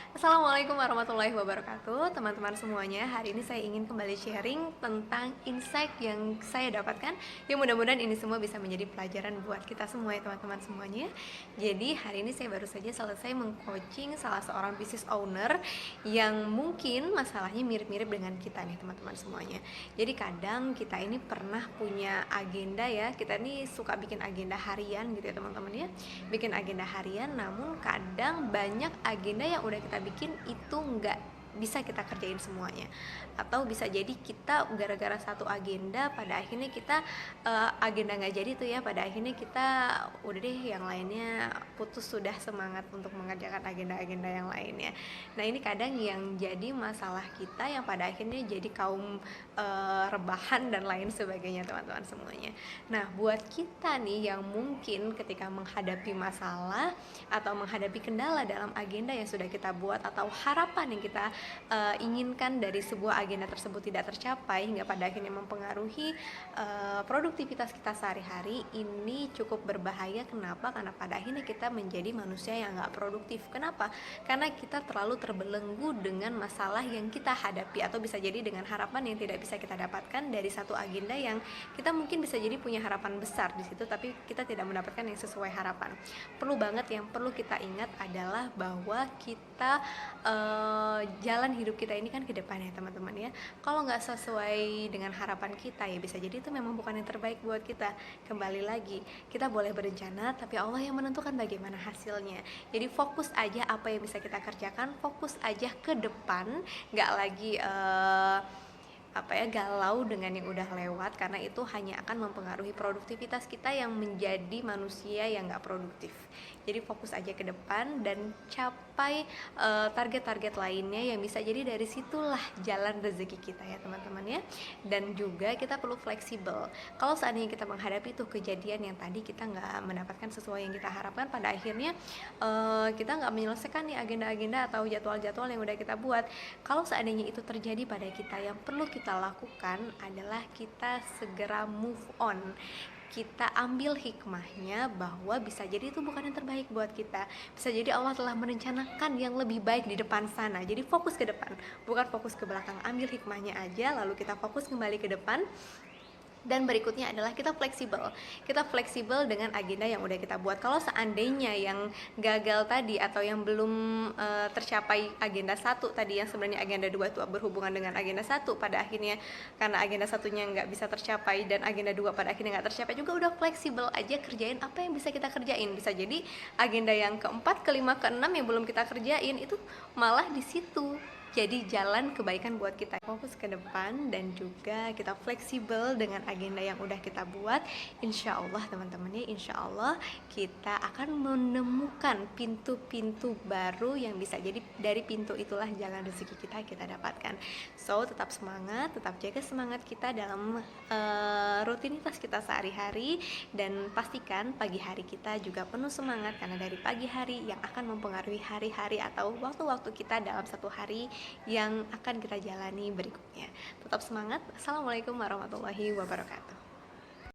Assalamualaikum warahmatullahi wabarakatuh, teman-teman semuanya. Hari ini saya ingin kembali sharing tentang insight yang saya dapatkan. Ya mudah-mudahan ini semua bisa menjadi pelajaran buat kita semua ya teman-teman semuanya. Jadi hari ini saya baru saja selesai mengcoaching salah seorang business owner yang mungkin masalahnya mirip-mirip dengan kita nih teman-teman semuanya. Jadi kadang kita ini pernah punya agenda ya, kita ini suka bikin agenda harian gitu ya teman-teman ya. Bikin agenda harian, namun kadang banyak agenda yang udah kita bikin itu nggak bisa kita kerjain semuanya, atau bisa jadi kita gara-gara satu agenda pada akhirnya kita agenda nggak jadi tuh ya, pada akhirnya kita udah deh yang lainnya putus sudah semangat untuk mengerjakan agenda-agenda yang lainnya. Nah ini kadang yang jadi masalah kita yang pada akhirnya jadi kaum rebahan dan lain sebagainya teman-teman semuanya. Nah buat kita nih yang mungkin ketika menghadapi masalah atau menghadapi kendala dalam agenda yang sudah kita buat atau harapan yang kita inginkan dari sebuah agenda tersebut tidak tercapai hingga pada akhirnya mempengaruhi produktivitas kita sehari-hari, ini cukup berbahaya. Kenapa? Karena pada akhirnya kita menjadi manusia yang nggak produktif. Kenapa? Karena kita terlalu terbelenggu dengan masalah yang kita hadapi, atau bisa jadi dengan harapan yang tidak bisa kita dapatkan dari satu agenda yang kita mungkin bisa jadi punya harapan besar di situ, tapi kita tidak mendapatkan yang sesuai harapan. Perlu banget, yang perlu kita ingat adalah bahwa kita jalan hidup kita ini kan ke depan ya teman-teman ya. Kalau nggak sesuai dengan harapan kita ya bisa jadi itu memang bukan yang terbaik buat kita. Kembali lagi, kita boleh berencana tapi Allah yang menentukan bagaimana hasilnya. Jadi fokus aja apa yang bisa kita kerjakan, fokus aja ke depan, nggak lagi galau dengan yang udah lewat, karena itu hanya akan mempengaruhi produktivitas kita yang menjadi manusia yang nggak produktif. Jadi fokus aja ke depan dan capai target-target lainnya yang bisa jadi dari situlah jalan rezeki kita ya teman-teman ya. Dan juga kita perlu fleksibel. Kalau seandainya kita menghadapi tuh kejadian yang tadi kita nggak mendapatkan sesuai yang kita harapkan, pada akhirnya kita nggak menyelesaikan nih agenda-agenda atau jadwal-jadwal yang udah kita buat. Kalau seandainya itu terjadi pada kita, yang perlu kita lakukan adalah kita segera move on. Kita ambil hikmahnya bahwa bisa jadi itu bukan yang terbaik buat kita. Bisa jadi Allah telah merencanakan yang lebih baik di depan sana. Jadi fokus ke depan, bukan fokus ke belakang. Ambil hikmahnya aja, lalu kita fokus kembali ke depan. Dan berikutnya adalah kita fleksibel. Kita fleksibel dengan agenda yang udah kita buat. Kalau seandainya yang gagal tadi atau yang belum tercapai agenda 1 tadi, yang sebenarnya agenda 2 itu berhubungan dengan agenda 1, pada akhirnya karena agenda satunya nggak bisa tercapai dan agenda 2 pada akhirnya nggak tercapai juga, udah fleksibel aja, kerjain apa yang bisa kita kerjain. Bisa jadi agenda yang keempat, kelima, keenam yang belum kita kerjain itu malah di situ jadi jalan kebaikan buat kita. Fokus ke depan dan juga kita fleksibel dengan agenda yang udah kita buat. Insya Allah teman-teman ya, insya Allah kita akan menemukan pintu-pintu baru yang bisa jadi dari pintu itulah jalan rezeki kita dapatkan. So tetap semangat, tetap jaga semangat kita dalam rutinitas kita sehari-hari, dan pastikan pagi hari kita juga penuh semangat, karena dari pagi hari yang akan mempengaruhi hari-hari atau waktu-waktu kita dalam satu hari yang akan kita jalani berikutnya. Tetap semangat. Assalamualaikum warahmatullahi wabarakatuh.